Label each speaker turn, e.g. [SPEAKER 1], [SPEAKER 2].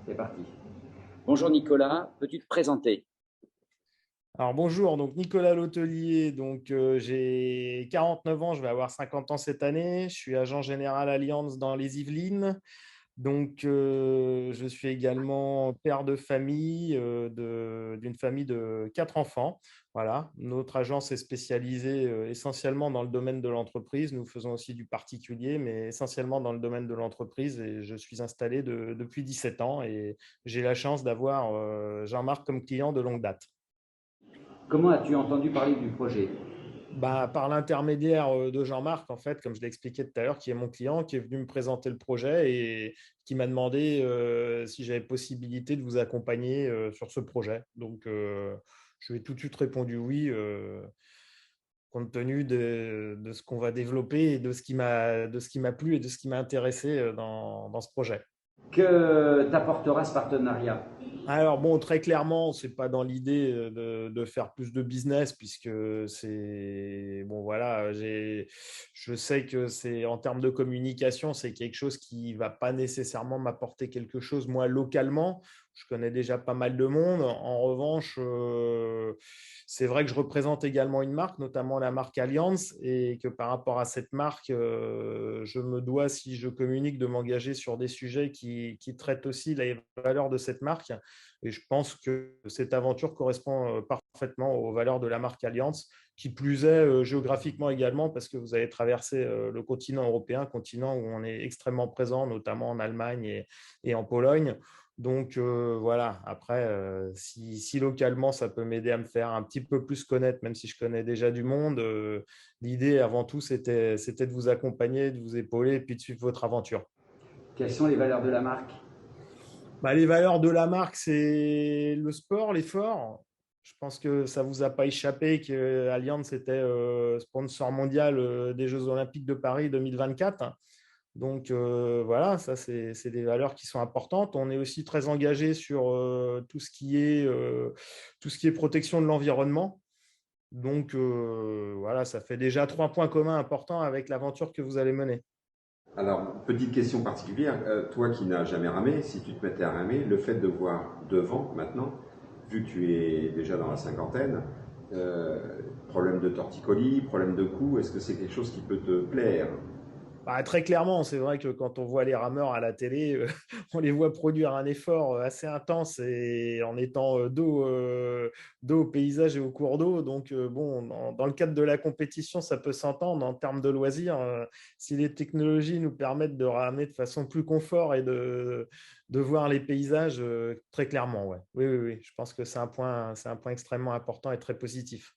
[SPEAKER 1] C'est parti. Bonjour Nicolas, peux-tu te présenter?
[SPEAKER 2] Alors bonjour, donc Nicolas Lautelier, j'ai 49 ans, je vais avoir 50 ans cette année, je suis agent général Allianz dans les Yvelines, je suis également père de famille, d'une famille de 4 enfants. Voilà, notre agence est spécialisée essentiellement dans le domaine de l'entreprise, nous faisons aussi du particulier, mais essentiellement dans le domaine de l'entreprise et je suis installé depuis 17 ans et j'ai la chance d'avoir Jean-Marc comme client de longue date.
[SPEAKER 1] Comment as-tu entendu parler du projet?
[SPEAKER 2] Bah, par l'intermédiaire de Jean-Marc, en fait, comme je l'ai expliqué tout à l'heure, qui est mon client, qui est venu me présenter le projet et qui m'a demandé si j'avais possibilité de vous accompagner sur ce projet. Je lui ai tout de suite répondu oui, compte tenu de ce qu'on va développer et de ce qui m'a plu et de ce qui m'a intéressé dans ce projet.
[SPEAKER 1] Que t'apportera ce partenariat?
[SPEAKER 2] Alors bon, très clairement, c'est pas dans l'idée de faire plus de business puisque c'est bon voilà, je sais que c'est en termes de communication, c'est quelque chose qui va pas nécessairement m'apporter quelque chose moi localement. Je connais déjà pas mal de monde. En revanche, c'est vrai que je représente également une marque, notamment la marque Allianz, et que par rapport à cette marque, je me dois, si je communique, de m'engager sur des sujets qui traitent aussi les valeurs de cette marque. Et je pense que cette aventure correspond parfaitement aux valeurs de la marque Allianz, qui plus est géographiquement également, parce que vous avez traversé le continent européen, continent où on est extrêmement présent, notamment en Allemagne et en Pologne. Voilà, après, si localement ça peut m'aider à me faire un petit peu plus connaître, même si je connais déjà du monde, l'idée avant tout c'était de vous accompagner, de vous épauler et puis de suivre votre aventure.
[SPEAKER 1] Quelles sont les valeurs de la marque?
[SPEAKER 2] Bah, les valeurs de la marque, c'est le sport, l'effort. Je pense que ça ne vous a pas échappé que Allianz était sponsor mondial des Jeux Olympiques de Paris 2024. Voilà, ça, c'est des valeurs qui sont importantes. On est aussi très engagé sur tout ce qui est protection de l'environnement. Voilà, ça fait déjà 3 points communs importants avec l'aventure que vous allez mener.
[SPEAKER 3] Alors, petite question particulière, toi qui n'as jamais ramé, si tu te mettais à ramer, le fait de voir devant maintenant, vu que tu es déjà dans la cinquantaine, euh, problème de torticolis, problème de cou, est-ce que c'est quelque chose qui peut te plaire?
[SPEAKER 2] Bah, très clairement, c'est vrai que quand on voit les rameurs à la télé, on les voit produire un effort assez intense et en étant dos au paysage et au cours d'eau. Dans le cadre de la compétition, ça peut s'entendre en termes de loisirs. Si les technologies nous permettent de ramer de façon plus confort et de voir les paysages, très clairement, ouais. Oui, oui, oui. Je pense que c'est un point extrêmement important et très positif.